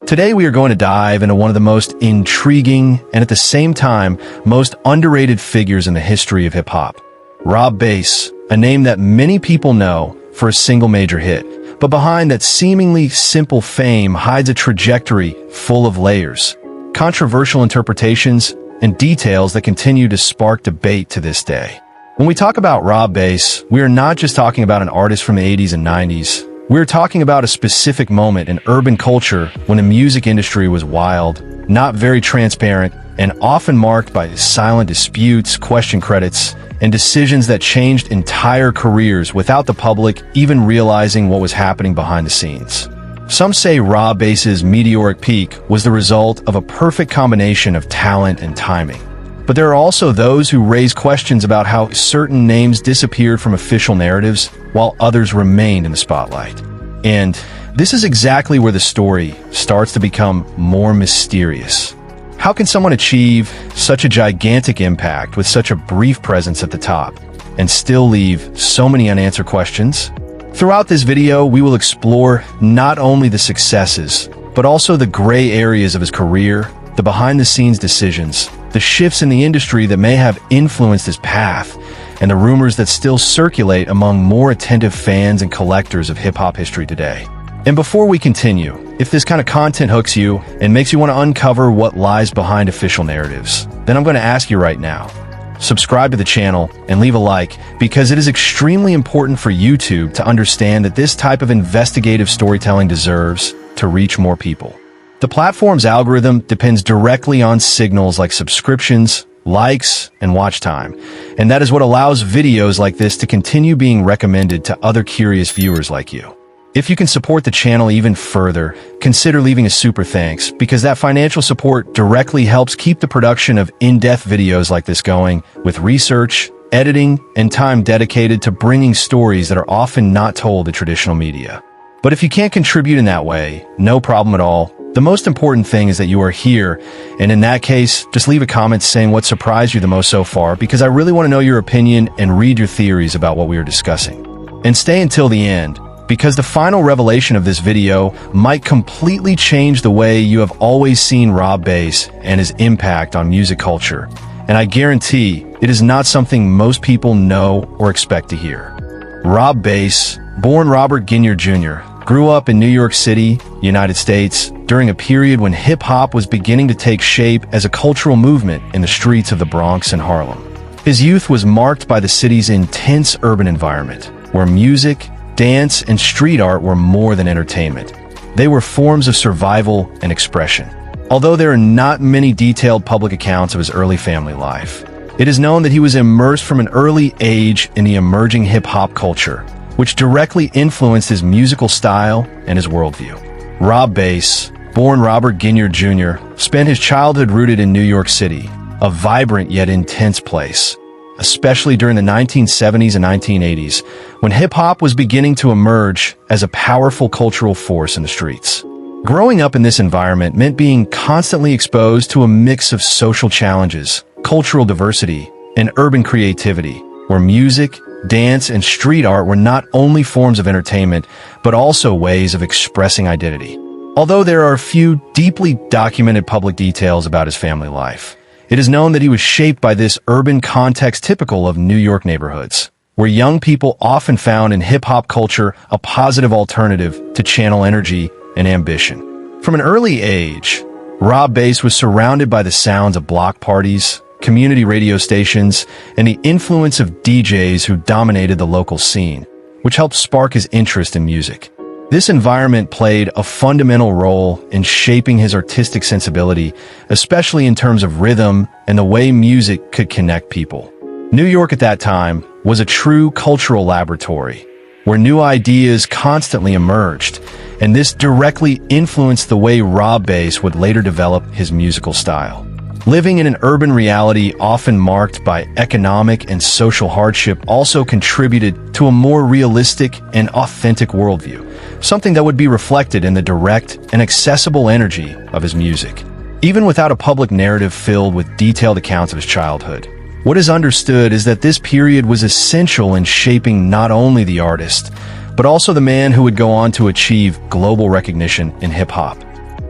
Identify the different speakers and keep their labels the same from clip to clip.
Speaker 1: Today we are going to dive into one of the most intriguing and at the same time most underrated figures in the history of hip-hop. Rob Base, a name that many people know for a single major hit, but behind that seemingly simple fame hides a trajectory full of layers, controversial interpretations, and details that continue to spark debate to this day. When we talk about Rob Base, we are not just talking about an artist from the 80s and 90s. We're talking about a specific moment in urban culture when the music industry was wild, not very transparent, and often marked by silent disputes, question credits, and decisions that changed entire careers without the public even realizing what was happening behind the scenes. Some say Rob Base's meteoric peak was the result of a perfect combination of talent and timing. But there are also those who raise questions about how certain names disappeared from official narratives while others remained in the spotlight. And this is exactly where the story starts to become more mysterious. How can someone achieve such a gigantic impact with such a brief presence at the top and still leave so many unanswered questions? Throughout this video, we will explore not only the successes, but also the gray areas of his career, the behind-the-scenes decisions, the shifts in the industry that may have influenced his path, and the rumors that still circulate among more attentive fans and collectors of hip-hop history today. And before we continue, if this kind of content hooks you and makes you want to uncover what lies behind official narratives, then I'm going to ask you right now, subscribe to the channel and leave a like, because it is extremely important for YouTube to understand that this type of investigative storytelling deserves to reach more people. The platform's algorithm depends directly on signals like subscriptions, likes, and watch time, and that is what allows videos like this to continue being recommended to other curious viewers like you. If you can support the channel even further, consider leaving a super thanks, because that financial support directly helps keep the production of in-depth videos like this going, with research, editing, and time dedicated to bringing stories that are often not told in traditional media. But if you can't contribute in that way, no problem at all. The most important thing is that you are here, and in that case, just leave a comment saying what surprised you the most so far, because I really want to know your opinion and read your theories about what we are discussing. And stay until the end, because the final revelation of this video might completely change the way you have always seen Rob Base and his impact on music culture. And I guarantee it is not something most people know or expect to hear. Rob Base, born Robert Ginyard Jr., grew up in New York City, United States, during a period when hip-hop was beginning to take shape as a cultural movement in the streets of the Bronx and Harlem. His youth was marked by the city's intense urban environment, where music, dance, and street art were more than entertainment. They were forms of survival and expression. Although there are not many detailed public accounts of his early family life, it is known that he was immersed from an early age in the emerging hip-hop culture, which directly influenced his musical style and his worldview. Rob Base, born Robert Ginyard Jr., spent his childhood rooted in New York City, a vibrant yet intense place, especially during the 1970s and 1980s, when hip-hop was beginning to emerge as a powerful cultural force in the streets. Growing up in this environment meant being constantly exposed to a mix of social challenges, cultural diversity, and urban creativity, where music, dance, and street art were not only forms of entertainment, but also ways of expressing identity. Although there are a few deeply documented public details about his family life, it is known that he was shaped by this urban context typical of New York neighborhoods, where young people often found in hip-hop culture a positive alternative to channel energy and ambition. From an early age, Rob Base was surrounded by the sounds of block parties, community radio stations, and the influence of DJs who dominated the local scene, which helped spark his interest in music. This environment played a fundamental role in shaping his artistic sensibility, especially in terms of rhythm and the way music could connect people. New York at that time was a true cultural laboratory, where new ideas constantly emerged, and this directly influenced the way Rob Base would later develop his musical style. Living in an urban reality often marked by economic and social hardship also contributed to a more realistic and authentic worldview, something that would be reflected in the direct and accessible energy of his music. Even without a public narrative filled with detailed accounts of his childhood, what is understood is that this period was essential in shaping not only the artist, but also the man who would go on to achieve global recognition in hip-hop.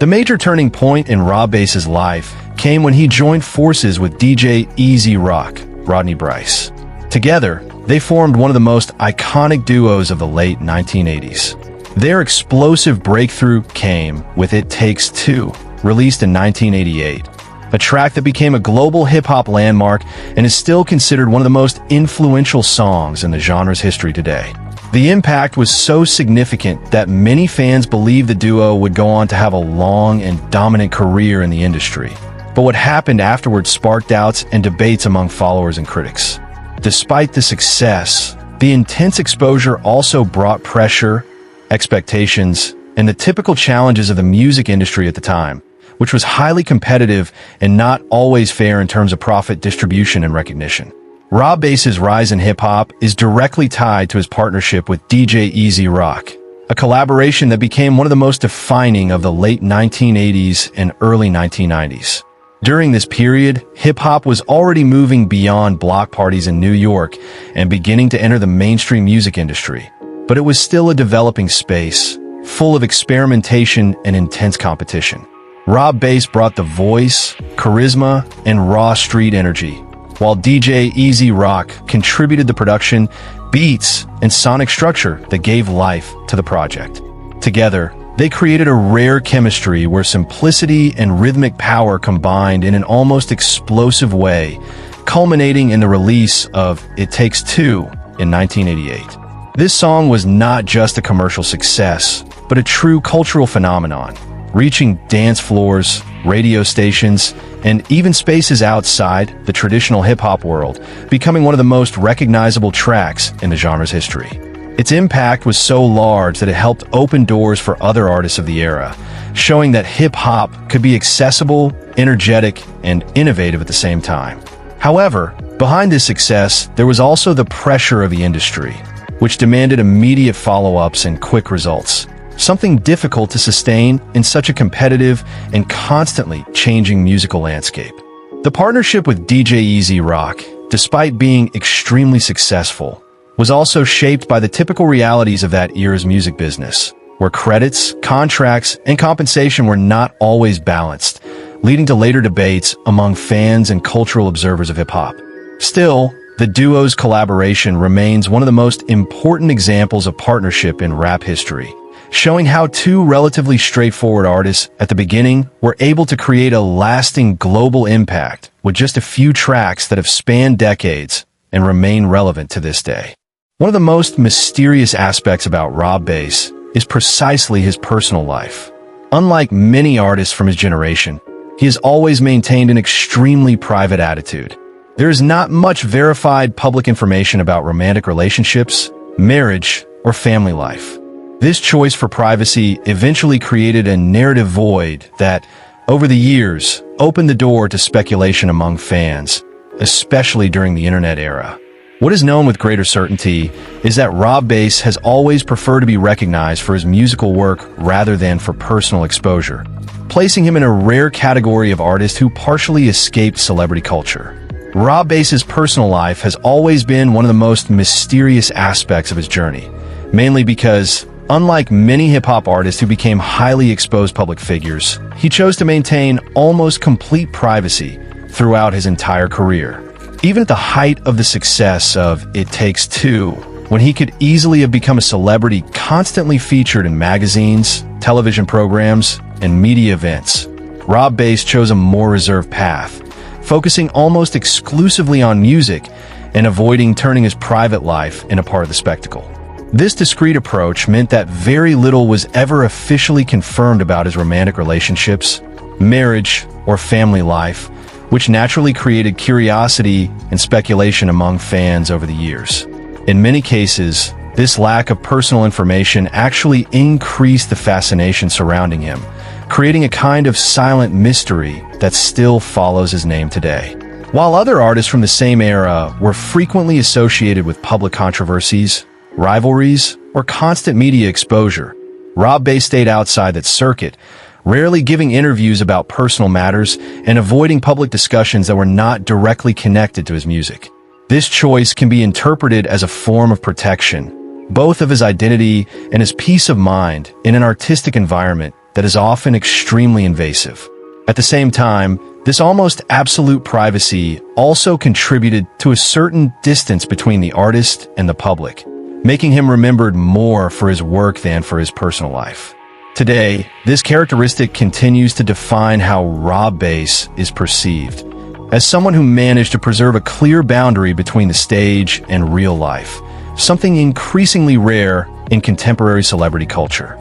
Speaker 1: The major turning point in Rob Bass's life came when he joined forces with DJ Easy Rock, Rodney Bryce. Together, they formed one of the most iconic duos of the late 1980s. Their explosive breakthrough came with It Takes Two, released in 1988, a track that became a global hip-hop landmark and is still considered one of the most influential songs in the genre's history today. The impact was so significant that many fans believed the duo would go on to have a long and dominant career in the industry. But what happened afterwards sparked doubts and debates among followers and critics. Despite the success, the intense exposure also brought pressure, expectations, and the typical challenges of the music industry at the time, which was highly competitive and not always fair in terms of profit distribution and recognition. Rob Bass's rise in hip-hop is directly tied to his partnership with DJ Easy Rock, a collaboration that became one of the most defining of the late 1980s and early 1990s. During this period, hip-hop was already moving beyond block parties in New York and beginning to enter the mainstream music industry. But it was still a developing space, full of experimentation and intense competition. Rob Bass brought the voice, charisma, and raw street energy, while DJ Easy Rock contributed the production, beats, and sonic structure that gave life to the project. Together, they created a rare chemistry where simplicity and rhythmic power combined in an almost explosive way, culminating in the release of It Takes Two in 1988. This song was not just a commercial success, but a true cultural phenomenon, reaching dance floors, radio stations, and even spaces outside the traditional hip-hop world, becoming one of the most recognizable tracks in the genre's history. Its impact was so large that it helped open doors for other artists of the era, showing that hip-hop could be accessible, energetic, and innovative at the same time. However, behind this success, there was also the pressure of the industry, which demanded immediate follow-ups and quick results, something difficult to sustain in such a competitive and constantly changing musical landscape. The partnership with DJ Easy Rock, despite being extremely successful, was also shaped by the typical realities of that era's music business, where credits, contracts, and compensation were not always balanced, leading to later debates among fans and cultural observers of hip-hop. Still, the duo's collaboration remains one of the most important examples of partnership in rap history, showing how two relatively straightforward artists at the beginning were able to create a lasting global impact with just a few tracks that have spanned decades and remain relevant to this day. One of the most mysterious aspects about Rob Bass is precisely his personal life. Unlike many artists from his generation, he has always maintained an extremely private attitude. There is not much verified public information about romantic relationships, marriage, or family life. This choice for privacy eventually created a narrative void that, over the years, opened the door to speculation among fans, especially during the internet era. What is known with greater certainty is that Rob Bass has always preferred to be recognized for his musical work rather than for personal exposure, placing him in a rare category of artists who partially escaped celebrity culture. Rob Bass's personal life has always been one of the most mysterious aspects of his journey, mainly because, unlike many hip-hop artists who became highly exposed public figures, he chose to maintain almost complete privacy throughout his entire career. Even at the height of the success of It Takes Two, when he could easily have become a celebrity constantly featured in magazines, television programs, and media events, Rob Bass chose a more reserved path, focusing almost exclusively on music and avoiding turning his private life into part of the spectacle. This discreet approach meant that very little was ever officially confirmed about his romantic relationships, marriage, or family life, which naturally created curiosity and speculation among fans over the years. In many cases, this lack of personal information actually increased the fascination surrounding him, creating a kind of silent mystery that still follows his name today. While other artists from the same era were frequently associated with public controversies, rivalries, or constant media exposure, Rob Bass stayed outside that circuit, rarely giving interviews about personal matters and avoiding public discussions that were not directly connected to his music. This choice can be interpreted as a form of protection, both of his identity and his peace of mind in an artistic environment that is often extremely invasive. At the same time, this almost absolute privacy also contributed to a certain distance between the artist and the public, making him remembered more for his work than for his personal life. Today, this characteristic continues to define how Rob Base is perceived, as someone who managed to preserve a clear boundary between the stage and real life, something increasingly rare in contemporary celebrity culture.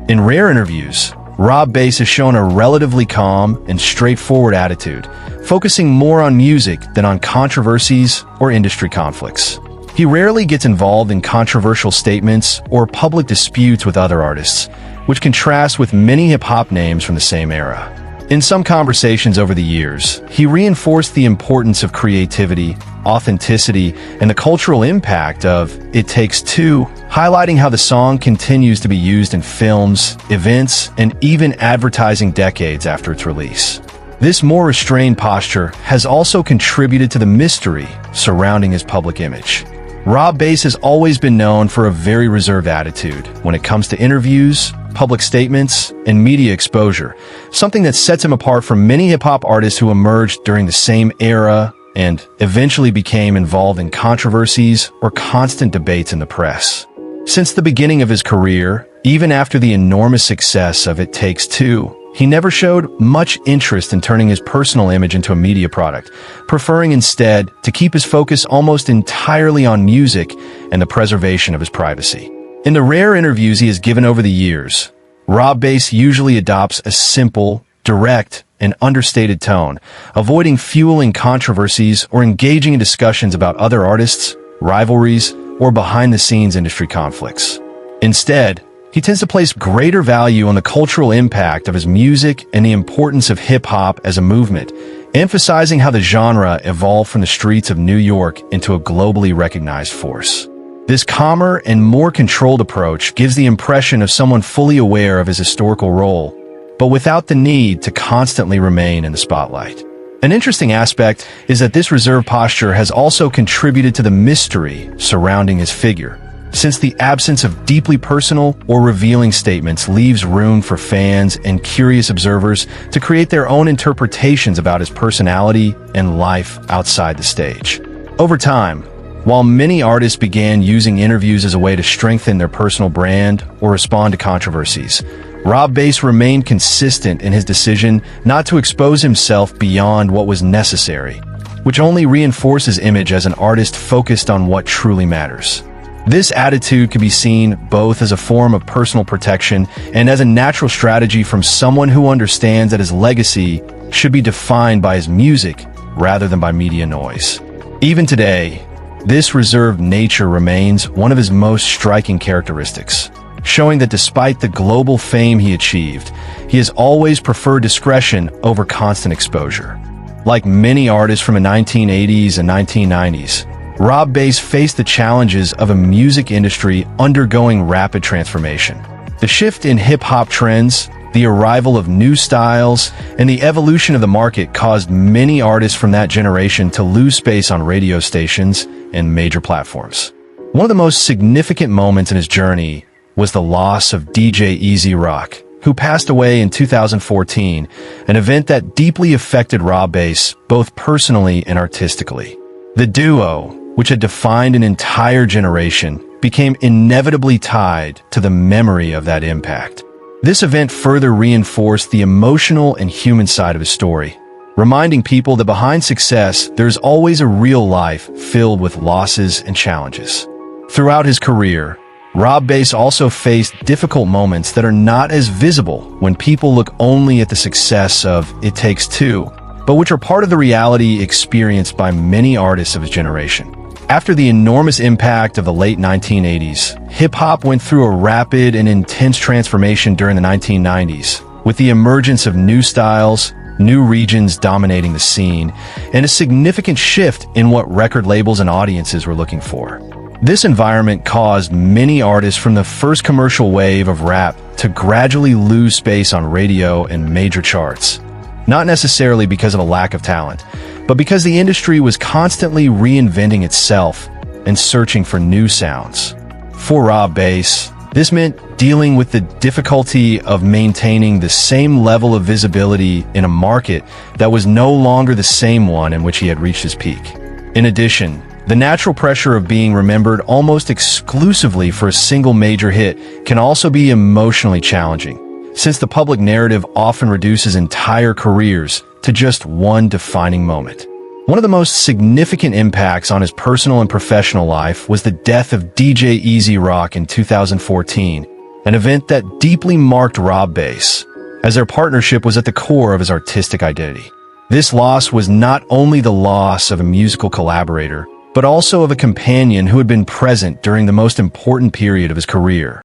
Speaker 1: In rare interviews, Rob Base has shown a relatively calm and straightforward attitude, focusing more on music than on controversies or industry conflicts. He rarely gets involved in controversial statements or public disputes with other artists, which contrasts with many hip-hop names from the same era. In some conversations over the years, he reinforced the importance of creativity, authenticity, and the cultural impact of It Takes Two, highlighting how the song continues to be used in films, events, and even advertising decades after its release. This more restrained posture has also contributed to the mystery surrounding his public image. Rob Base has always been known for a very reserved attitude when it comes to interviews, public statements, and media exposure, something that sets him apart from many hip-hop artists who emerged during the same era and eventually became involved in controversies or constant debates in the press. Since the beginning of his career, even after the enormous success of It Takes Two, he never showed much interest in turning his personal image into a media product, preferring instead to keep his focus almost entirely on music and the preservation of his privacy. In the rare interviews he has given over the years, Rob Base usually adopts a simple, direct, and understated tone, avoiding fueling controversies or engaging in discussions about other artists, rivalries, or behind-the-scenes industry conflicts. Instead, he tends to place greater value on the cultural impact of his music and the importance of hip-hop as a movement, emphasizing how the genre evolved from the streets of New York into a globally recognized force. This calmer and more controlled approach gives the impression of someone fully aware of his historical role, but without the need to constantly remain in the spotlight. An interesting aspect is that this reserved posture has also contributed to the mystery surrounding his figure, since the absence of deeply personal or revealing statements leaves room for fans and curious observers to create their own interpretations about his personality and life outside the stage. Over time, while many artists began using interviews as a way to strengthen their personal brand or respond to controversies, Rob Base remained consistent in his decision not to expose himself beyond what was necessary, which only reinforced his image as an artist focused on what truly matters. This attitude can be seen both as a form of personal protection and as a natural strategy from someone who understands that his legacy should be defined by his music rather than by media noise. Even today, this reserved nature remains one of his most striking characteristics, showing that despite the global fame he achieved, he has always preferred discretion over constant exposure. Like many artists from the 1980s and 1990s, Rob Base faced the challenges of a music industry undergoing rapid transformation. The shift in hip-hop trends, the arrival of new styles, and the evolution of the market caused many artists from that generation to lose space on radio stations and major platforms. One of the most significant moments in his journey was the loss of DJ Easy Rock, who passed away in 2014, an event that deeply affected Rob Base both personally and artistically. The duo, which had defined an entire generation, became inevitably tied to the memory of that impact. This event further reinforced the emotional and human side of his story, reminding people that behind success, there's always a real life filled with losses and challenges. Throughout his career, Rob Base also faced difficult moments that are not as visible when people look only at the success of It Takes Two, but which are part of the reality experienced by many artists of his generation. After the enormous impact of the late 1980s, hip-hop went through a rapid and intense transformation during the 1990s, with the emergence of new styles, new regions dominating the scene, and a significant shift in what record labels and audiences were looking for. This environment caused many artists from the first commercial wave of rap to gradually lose space on radio and major charts. Not necessarily because of a lack of talent, but because the industry was constantly reinventing itself and searching for new sounds. For Rob Base, This meant dealing with the difficulty of maintaining the same level of visibility in a market that was no longer the same one in which he had reached his peak. In addition, the natural pressure of being remembered almost exclusively for a single major hit can also be emotionally challenging, since the public narrative often reduces entire careers to just one defining moment. One of the most significant impacts on his personal and professional life was the death of DJ Easy Rock in 2014, an event that deeply marked Rob Bass, as their partnership was at the core of his artistic identity. This loss was not only the loss of a musical collaborator, but also of a companion who had been present during the most important period of his career.